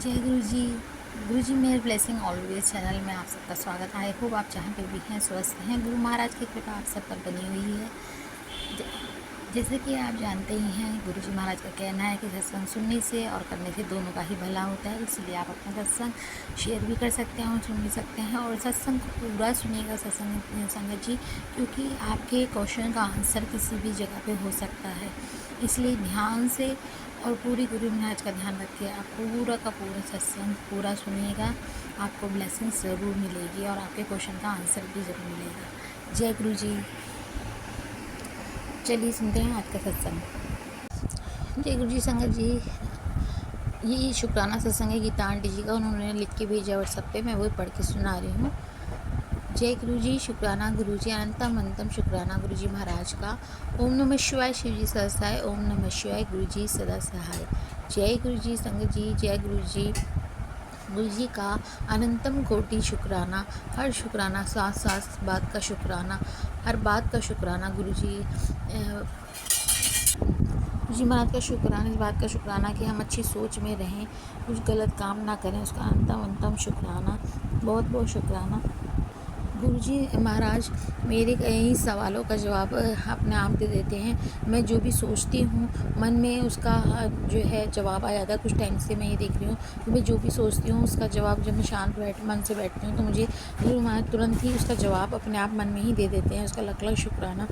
जय गुरु जी मेरे blessing always channel में आप सबका स्वागत है। आई होप आप जहाँ पे भी हैं स्वस्थ हैं। गुरु महाराज की कृपा आप सब पर बनी हुई है। जैसे कि आप जानते ही हैं, गुरु जी महाराज का कहना है कि सत्संग सुनने से और करने से दोनों का ही भला होता है। इसलिए आप अपना सत्संग शेयर भी कर सकते हैं और सुन भी सकते हैं, और सत्संग को पूरा सुनिएगा सत्संग संगत जी, क्योंकि आपके क्वेश्चन का आंसर किसी भी जगह पे हो सकता है। इसलिए ध्यान से और पूरी गुरु महाराज का ध्यान रख के आप पूरा का पूरा सत्संग पूरा सुनिएगा। आपको ब्लेसिंग्स ज़रूर मिलेगी और आपके क्वेश्चन का आंसर भी ज़रूर मिलेगा। जय गुरु जी। चलिए सुनते हैं आज का सत्संग। जय गुरु जी संगत जी, ये शुक्राना सत्संग है गीता आंटी जी का, उन्होंने लिख के भेजा व्हाट्सएप पे, मैं वही पढ़ के सुना रही हूँ। जय गुरु जी। शुक्राना गुरु जी, अनंतम अनंतम शुक्राना गुरु जी महाराज का। ओम नमः शिवाय शिव जी सदा सहाय, ओम नमः शिवाय गुरु जी सदा सहाय। जय गुरु जी संगत जी। जय गुरु जी। गुरु जी का अनंतम कोटि शुक्राना, हर शुक्राना साथ साथ बात का शुक्राना, हर बात का शुक्राना गुरु जी महाराज का शुक्राना, इस बात का शुक्राना कि हम अच्छी सोच में रहें, कुछ गलत काम ना करें, उसका अनंतम अनंतम शुक्राना, बहुत बहुत शुक्राना। गुरुजी महाराज मेरे कई सवालों का जवाब अपने आप दे देते हैं। मैं जो भी सोचती हूँ मन में उसका जो है जवाब आ जाता है। कुछ टाइम से मैं ये देख रही हूँ कि मैं जो भी सोचती हूँ उसका जवाब, जब मैं शांत मन से बैठती हूँ तो मुझे गुरु महाराज तुरंत ही उसका जवाब अपने आप मन में ही दे देते हैं। उसका लख लख शुक्राना,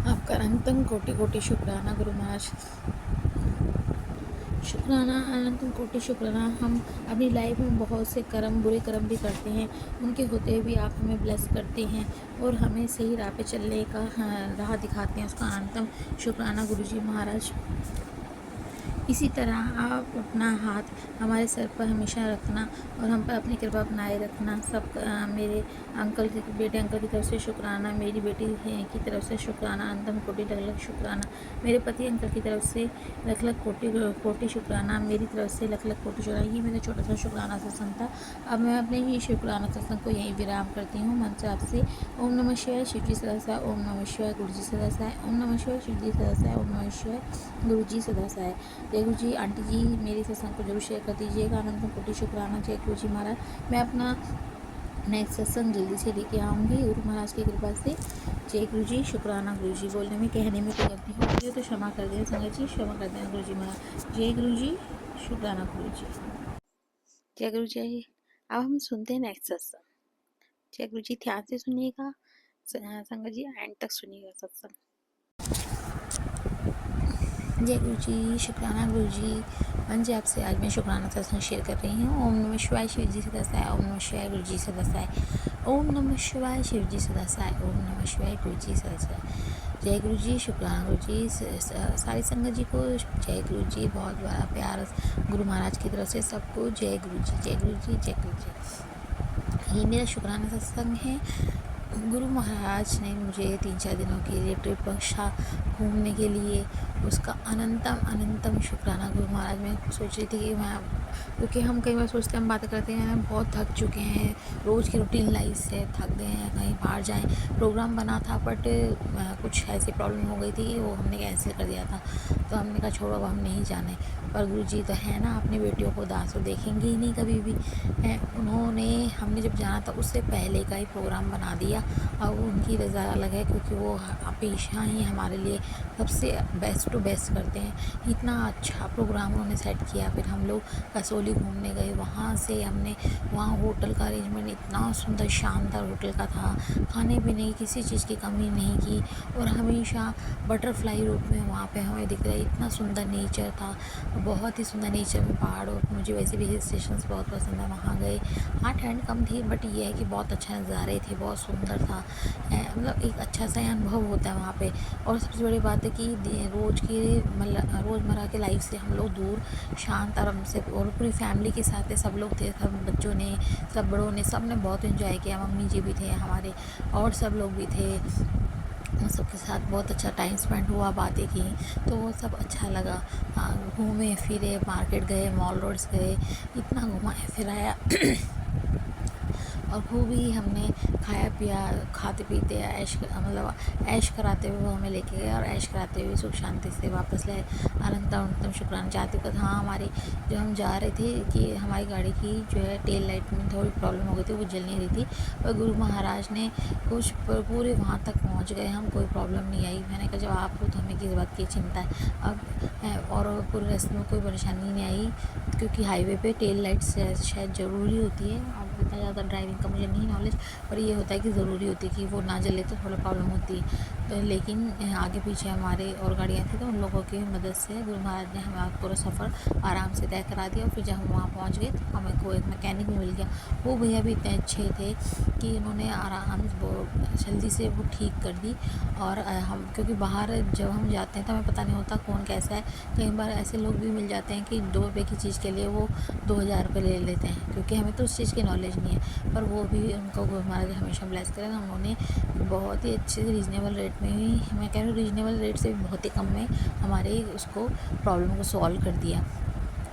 आपका अनंतम कोटि कोटि शुक्राना गुरु महाराज। शुक्राना, अनंतम कोटि शुक्राना। हम अपनी लाइफ में बहुत से कर्म, बुरे कर्म भी करते हैं, उनके होते हुए भी आप हमें ब्लेस करते हैं और हमें सही राह पे चलने का राह दिखाते हैं। उसका अनंतम शुक्राना गुरुजी महाराज। इसी तरह आप अपना हाथ हमारे सर पर हमेशा रखना और हम पर अपनी कृपा बनाए रखना। सब मेरे अंकल के बेटे अंकल की तरफ से शुक्राना, मेरी बेटी की तरफ से शुक्राना, अनंतम कोटि लख लख शुक्राना, मेरे पति अंकल की तरफ से लख लख कोटि कोटि शुक्राना, मेरी तरफ से लख लख कोटि शुक्राना। ये मेरा छोटा सा शुक्राना सत्संग था। अब मैं अपने ही शुक्राना सत्संग को यहीं विराम करती हूँ। मन से आपसे ओम नमः शिवाय शिव जी सदा सहाय, ओम नमः शिवाय गुरु जी सदा सहाय, ओम नमः शिवाय शिव जी सदा सहाय, ओम नमः शिवाय गुरु जी सदा सहाय। जय गुरु जी। आंटी जी मेरी सत्संग को जरूर शेयर कर दीजिएगा। अनंतम कोटि शुक्राना। जय गुरु जी महाराज। मैं अपना नेक्स्ट सत्संग जल्दी से लेके आऊँगी गुरु महाराज की कृपा से। जय गुरु जी। शुक्राना गुरु जी। बोलने में कहने में कोई गलती होती है तो क्षमा कर देना संगत जी, क्षमा कर देना गुरु जी महाराज। जय गुरु जी। शुक्राना गुरु जी। जय गुरु जी। अब हम सुनते हैं नेक्स्ट सत्संग। जय गुरु जी। ध्यान से सुनिएगा संगत जी, एंड तक सुनिएगा सत्संग। जय गुरु जी। शुक्राना गुरु जी। मन जी आपसे आज मैं शुक्राना सत्संग शेयर कर रही हूँ। ओम नमः शिवाय शिव जी सदा सहाय, ओम नमः शिवाय गुरु जी सदा सहाय, ओम नमः शिवाय शिव जी सदा सहाय, ओम नमः शिवाय गुरु जी सदा सहाय। जय गुरु जी। शुक्राना गुरु जी। सारी संगत जी को जय गुरु जी। बहुत बड़ा प्यार गुरु महाराज की तरफ से सबको जय गुरु जी। जय गुरु जी। जय गुरु जी। ये मेरा शुक्राना सत्संग है। गुरु महाराज ने मुझे 3-4 दिनों के लिए ट्रिप बख्शा घूमने के लिए, उसका अनंतम अनंतम शुक्राना गुरु महाराज। मैं सोच रही थी कि मैं, क्योंकि हम कई बार सोचते हैं, हम बातें करते हैं, बहुत थक चुके हैं रोज़ की रूटीन लाइफ से, थक गए हैं, कहीं बाहर जाएं। प्रोग्राम बना था बट कुछ ऐसी प्रॉब्लम हो गई थी, वो हमने कैंसिल कर दिया था। तो हमने कहा छोड़ो, अब हम नहीं जाने। पर गुरु जी तो है ना, अपनी बेटियों को दास तो देखेंगे ही नहीं कभी भी है। उन्होंने, हमने जब जाना था उससे पहले का ही प्रोग्राम बना दिया और उनकी रज़ा अलग है, क्योंकि वो हमेशा ही हमारे लिए सबसे बेस्ट टू बेस्ट करते हैं। इतना अच्छा प्रोग्राम उन्होंने सेट किया। फिर हम लोग कसोली घूमने गए, वहाँ से हमने, वहाँ होटल का अरेंजमेंट इतना सुंदर शानदार होटल का था, खाने पीने की किसी चीज़ की कमी नहीं की, और हमेशा बटरफ्लाई रूप में वहाँ पे हमें दिख रहा है। इतना सुंदर नेचर था, बहुत ही सुंदर नेचर में पहाड़, और मुझे वैसे भी हिल स्टेशन बहुत पसंद है। वहाँ गए, हाँ ठंड कम थी बट ये है कि बहुत अच्छा नज़ारे थे, बहुत सुंदर था। मतलब एक अच्छा सा अनुभव होता है वहाँ पे। और सबसे बड़ी बात है कि रोज़मर्रा के लाइफ से हम लोग दूर, शांत आराम से, और पूरी फैमिली के साथ सब लोग थे, सब बच्चों ने, सब बड़ों ने, सब ने बहुत इन्जॉय किया। मम्मी जी भी थे हमारे और सब लोग भी थे, सबके साथ बहुत अच्छा टाइम स्पेंड हुआ, बातें की, तो वो सब अच्छा लगा। घूमे फिरे, मार्केट गए, मॉल रोड्स गए, इतना घुमाया फिराया और खूब ही हमने खाया पिया, खाते पीते मतलब ऐश कराते हुए वो हमें लेके गए और ऐश कराते हुए सुख शांति से वापस लाए। अनंतम शुक्राना चाहती हूँ। हाँ, हमारी जो हम जा रहे थे कि हमारी गाड़ी की जो है टेल लाइट में थोड़ी प्रॉब्लम हो गई थी, वो जल नहीं रही थी, पर गुरु महाराज ने कुछ पूरे वहाँ तक पहुँच गए, हम कोई प्रॉब्लम नहीं आई। मैंने कहा जब आप हो तो हमें किस बात की चिंता है। अब और पूरे रास्ते में कोई परेशानी नहीं आई, क्योंकि हाईवे पे टेल लाइट शायद ज़रूरी होती है। अब इतना ज़्यादा ड्राइविंग का मुझे नहीं नॉलेज, पर ये होता है कि ज़रूरी होती है कि वो ना जले तो थोड़ा प्रॉब्लम होती है। तो लेकिन आगे पीछे हमारे और गाड़ियाँ थी, तो उन लोगों की मदद से गुरु महाराज ने हमारा पूरा सफ़र आराम से तय करा दिया। और फिर जब हम वहाँ पहुँच गए तो हमें को एक मैकेनिक भी मिल गया। वो भैया भी इतने अच्छे थे कि उन्होंने आराम वो जल्दी से वो ठीक कर दी। और हम क्योंकि बाहर जब हम जाते हैं तो हमें पता नहीं होता कौन कैसा है। कई बार ऐसे लोग भी मिल जाते हैं कि 2 रुपये की चीज़ के लिए वो 2000 रुपये ले लेते हैं, क्योंकि हमें तो उस चीज़ की नॉलेज नहीं है। पर वो भी उनको गुरु महाराज हमेशा ब्लेस करें। उन्होंने बहुत ही अच्छे रीज़नेबल रेट में ही, मैं कह रही हूँ रीज़नेबल रेट से भी बहुत ही कम में हमारे उसको प्रॉब्लम को सॉल्व कर दिया।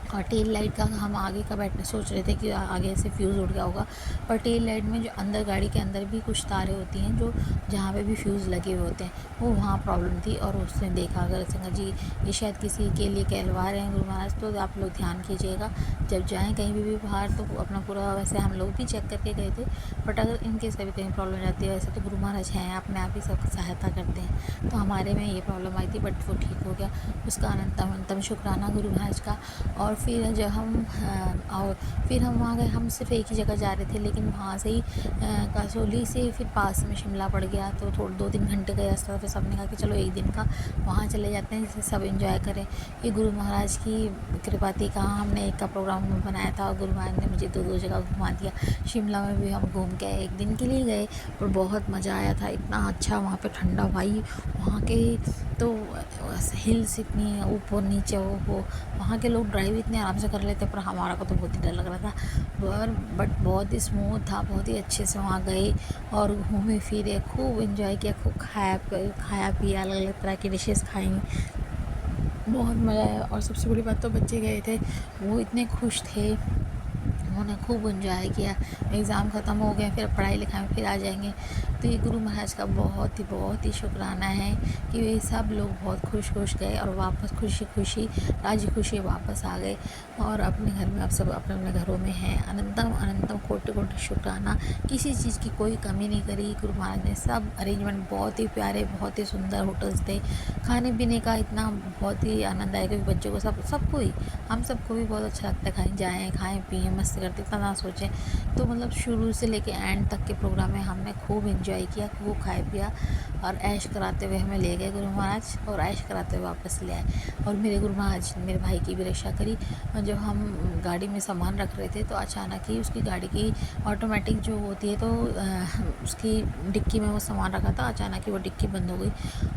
और टेल लाइट का हम आगे का बैठने सोच रहे थे कि आगे से फ्यूज़ उड़ गया होगा, पर टेल लाइट में जो अंदर गाड़ी के अंदर भी कुछ तारें होती हैं जो जहाँ पे भी फ्यूज़ लगे हुए होते हैं, वो वहाँ प्रॉब्लम थी। और उसने देखा, अगर संगत जी ये शायद किसी के लिए कहलवा रहे हैं गुरु महाराज, तो आप लोग ध्यान कीजिएगा जब जाएँ कहीं भी बाहर, तो अपना पूरा, वैसे हम लोग भी चेक करके गए थे, बट अगर इनकेस कभी कहीं प्रॉब्लम रहती है, वैसे तो गुरु महाराज हैं, अपने आप ही सबकी सहायता करते हैं। तो हमारे में ये प्रॉब्लम आई थी, बट वो ठीक हो गया। उसका अनंतम शुक्राना गुरु महाराज का। और फिर जब हम वहाँ गए, हम सिर्फ एक ही जगह जा रहे थे, लेकिन वहाँ से ही कसौली से फिर पास में शिमला पड़ गया, तो थोड़ा 2-3 घंटे का रास्ता। फिर सबने कहा कि चलो एक दिन का वहाँ चले जाते हैं, जिससे सब एंजॉय करें। ये गुरु महाराज की कृपा थी। कहाँ हमने एक का प्रोग्राम बनाया था और गुरु महाराज ने मुझे 2 जगह घुमा दिया। शिमला में भी हम घूम के आए, एक दिन के लिए गए, और बहुत मज़ा आया था। इतना अच्छा वहाँ पे ठंडा वायु, वहाँ के तो हिल्स इतनी ऊपर नीचे, वो वहाँ के लोग ड्राइव इतने आराम से कर लेते, पर हमारा को तो बहुत ही डर लग रहा था। बट बहुत ही स्मूथ था, बहुत ही अच्छे से वहाँ गए और घूमे फिरे, खूब एंजॉय किया, खूब खाया पिया, अलग अलग तरह की डिशेस खाई, बहुत मज़ा आया। और सबसे बड़ी बात तो बच्चे गए थे, वो इतने खुश थे, उन्होंने खूब एंजॉय किया। एग्ज़ाम ख़त्म हो गए, फिर पढ़ाई लिखाई में फिर आ जाएंगे। तो ये गुरु महाराज का बहुत ही शुक्राना है कि वे सब लोग बहुत खुश गए और वापस खुशी राजी खुशी वापस आ गए और अपने घर में, आप सब अपने अपने घरों में हैं। अनंतम कोटि शुक्राना। किसी चीज़ की कोई कमी नहीं करी गुरु महाराज ने। सब अरेंजमेंट बहुत ही प्यारे, बहुत ही सुंदर होटल्स थे। खाने पीने का इतना बहुत ही आनंद आएगा कि बच्चों को सबको ही, हम सबको भी बहुत अच्छा लगता है, खाएँ पिएँ मस्ती करते, इतना ना सोचें। तो मतलब शुरू से लेके एंड तक के प्रोग्राम में हमने खूब एंजॉय किया, खूब खाया पिया और ऐश कराते हुए हमें ले गए गुरु महाराज और ऐश कराते हुए वापस ले आए। और मेरे गुरु महाराज मेरे भाई की भी रक्षा करी। और जब हम गाड़ी में सामान रख रहे थे तो अचानक ही उसकी गाड़ी की ऑटोमेटिक जो होती है, तो उसकी डिक्की में वो सामान रखा था, अचानक ही वो डिक्की बंद हो गई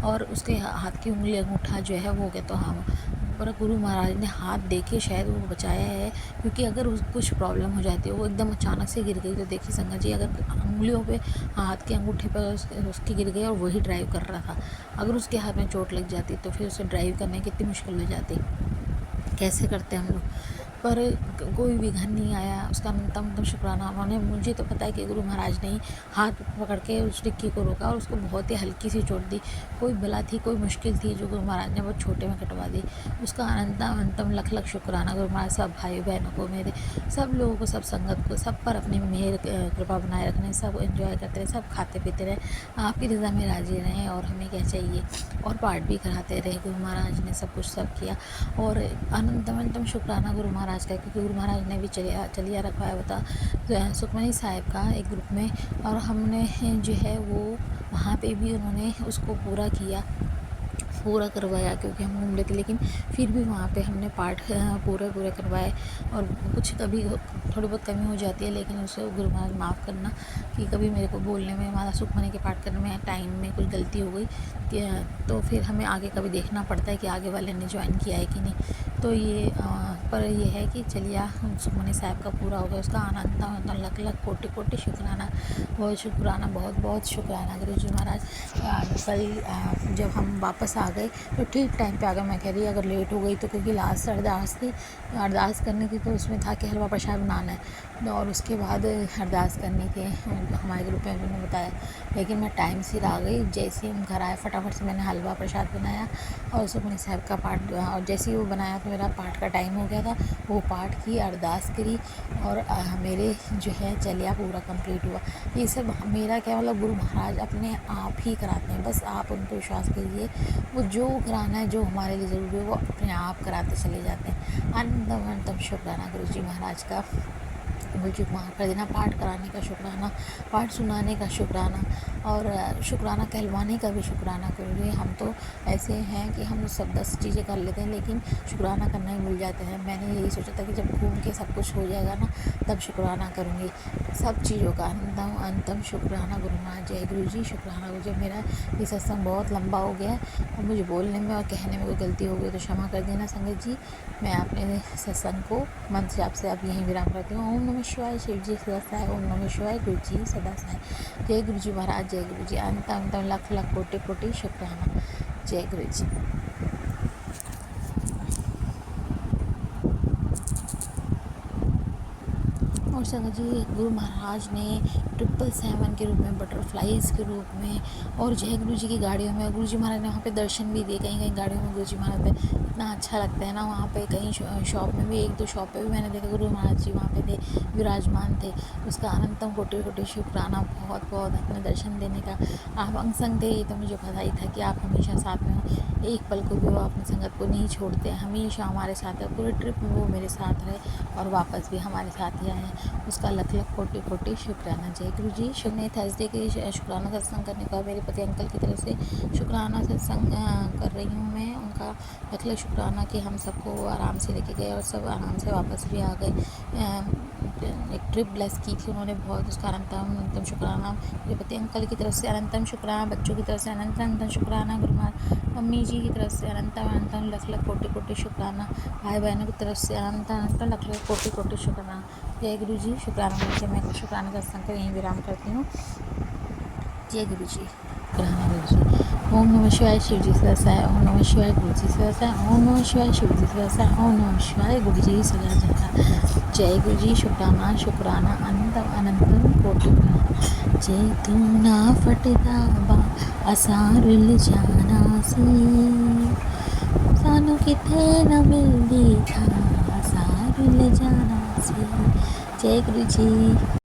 और उसके हाथ की उंगली अंगूठा जो है वो हो गया। तो हम पर गुरु महाराज ने हाथ देके शायद वो बचाया है, क्योंकि अगर कुछ प्रॉब्लम हो जाती है, वो एकदम अचानक से गिर गई, तो देखिए संगत जी, अगर उंगलियों पे, हाथ के अंगूठे पर उसकी गिर गई और वही ड्राइव कर रहा था, अगर उसके हाथ में चोट लग जाती तो फिर उसे ड्राइव करने की कितनी मुश्किल हो जाती, कैसे करते हम लोग। पर कोई विघन नहीं आया। उसका अनंतम शुक्राना। उन्होंने, मुझे तो पता है कि गुरु महाराज ने हाथ पकड़ के उस डिक्की को रोका और उसको बहुत ही हल्की सी चोट दी। कोई बला थी, कोई मुश्किल थी जो गुरु महाराज ने बहुत छोटे में कटवा दी। उसका अनंतम लख शुक्राना गुरु महाराज। सब भाई बहनों को, मेरे सब लोगों को, सब संगत को, सब पर अपनी मेहर कृपा बनाए रखने, सब एंजॉय करते रहे, सब खाते पीते रहे, आपकी रज़ा में राजी रहें। और हमें क्या चाहिए, और पाठ भी कराते रहे। गुरु महाराज ने सब कुछ सब किया। और अनंतम शुक्राना गुरु महाराज का, क्योंकि गुरु महाराज ने भी चलिया रखवाया हुआ था सुखमनी साहिब का एक ग्रुप में, और हमने जो है वो वहाँ पे भी उन्होंने उसको पूरा करवाया, क्योंकि हम घूम रहे थे, लेकिन फिर भी वहाँ पे हमने पाठ पूरे करवाए। और कुछ कभी थोड़ी बहुत कमी हो जाती है, लेकिन उसे गुरु महाराज माफ़ करना कि कभी मेरे को बोलने में, हमारा सुखमनी के पाठ करने में टाइम में कुछ गलती हो गई, तो फिर हमें आगे कभी देखना पड़ता है कि आगे वाले ने ज्वाइन किया है कि नहीं। तो ये पर यह है कि चलिया सुखमनी साहब का पूरा हो गया, उसका आनंद था, लख लख कोटि कोटि शुक्राना, बहुत शुक्राना, बहुत बहुत शुक्राना गुरु जी महाराज। कल जब हम वापस आ गए तो ठीक टाइम पे आ गए। मैं कह रही अगर लेट हो गई तो, क्योंकि लास्ट अरदास थी, अरदास करनी थी, तो उसमें था कि हलवा प्रसाद बनाना है और उसके बाद अरदास करनी थी, हमारे ग्रुप में उन्होंने बताया। लेकिन मैं टाइम से आ गई, जैसे ही हम घर आए फटाफट से मैंने हलवा प्रसाद बनाया और सुखमनी साहब का पाठ, और जैसे ही वो बनाया तो मेरा पाठ का टाइम हो गया था। वो पाठ की, अरदास करी और मेरे जो है चलिया पूरा कंप्लीट हुआ। ये सब मेरा क्या मतलब, गुरु महाराज अपने आप ही कराते हैं, बस आप उन पर विश्वास कीजिए। वो जो कराना है, जो हमारे लिए ज़रूरी है, वो अपने आप कराते चले जाते हैं। अनंतम शुक्राना गुरु जी महाराज का, गुरु जी माफ़ कर देना, पाठ कराने का शुक्राना, पाठ सुनाने का शुक्राना और शुक्राना कहलवाने का भी शुक्राना करूँगी। हम तो ऐसे हैं कि हम सब 10 चीज़ें कर लेते हैं लेकिन शुक्राना करना ही भूल जाते हैं। मैंने यही सोचा था कि जब घूम के सब कुछ हो जाएगा ना, तब शुक्राना करूँगी सब चीज़ों का। अंतम शुक्राना गुरु महाराज, जय गुरु जी, शुक्राना गुरु जी। मेरा ये सत्संग बहुत लंबा हो गया है और मुझे बोलने में और कहने में कोई गलती हो गई तो क्षमा कर देना संगत जी। मैं अपने सत्संग को मंत्र जाप से अब यहीं विराम करती हूँ। ओम नमः शिवाय, शिव जी सदा सहाय, ओम नमः शिवाय, गुरु जी सदा सहाय। जय गुरु जी महाराज, जय गुरु जी। अंतम लख लख कोटि कोटि शुक्राना। जय गुरु जी। और संगत जी, गुरु महाराज ने 777 के रूप में, बटरफ्लाइज़ के रूप में और जय गुरु जी की गाड़ियों में, गुरु जी महाराज ने वहाँ पे दर्शन भी दिए। कहीं कहीं गाड़ियों में गुरु जी महाराज पे इतना अच्छा लगता है ना। वहाँ पे कहीं शॉप में भी, 1-2 शॉप पे भी मैंने देखा गुरु महाराज जी वहाँ पे थे, विराजमान थे। उसका अनंतम कोटि कोटि शुक्राना, बहुत बहुत अपने दर्शन देने का। आप अंग संग थे, ये तो मुझे पता ही था कि आप हमेशा साथ में हो, एक पल को भी वो अपनी संगत को नहीं छोड़ते, हमेशा हमारे साथ है। पूरे ट्रिप में वो मेरे साथ रहे और वापस भी हमारे साथ ही आए हैं, उसका लख लख कोटि कोटि शुक्राना। जय गुरु जी। शुक्र थर्सडे के शुक्राना सत्संग करने का मेरे पति अंकल की तरफ से शुक्राना सत्संग कर रही हूँ मैं। उनका लख लख शुक्राना कि हम सबको आराम से लेके गए और सब आराम से वापस भी आ गए। एक ट्रिप ब्लेस की थी उन्होंने बहुत, उसका अनंतम शुक्राना मेरे पति अंकल की तरफ से, अनंतम शुक्राना बच्चों की तरफ से, अनंतम शुक्राना गुरु महाराज मम्मी जी की तरफ से, अनंतम लख लख कोटि कोटि शुक्राना भाई बहनों की तरफ से, अनंतम लख लख कोटि कोटि शुक्राना। जय गुरु जी। शुक्राना गुरु जी। मैं शुक्राना का सत्संग यहीं विराम करती हूँ। जय गुरु जी। शुक्राना गुरु जी। ओम नमः शिवाय, शिव जी सदा सहाय, ओम नमः शिवाय, गुरु जी सदा सहाय, ओम नमः शिवाय, शिव जी सदा सहाय, ओम नमः शिवाय, गुरु जी सदा सहाय। जय गुरु जी। शुक्राना शुक्राना अनंतम कोटि जे तू ना फटदा बा असारुल जाना सी, सानू किथे न मिलदी था असारुल जाना सी। जय गुरु जी।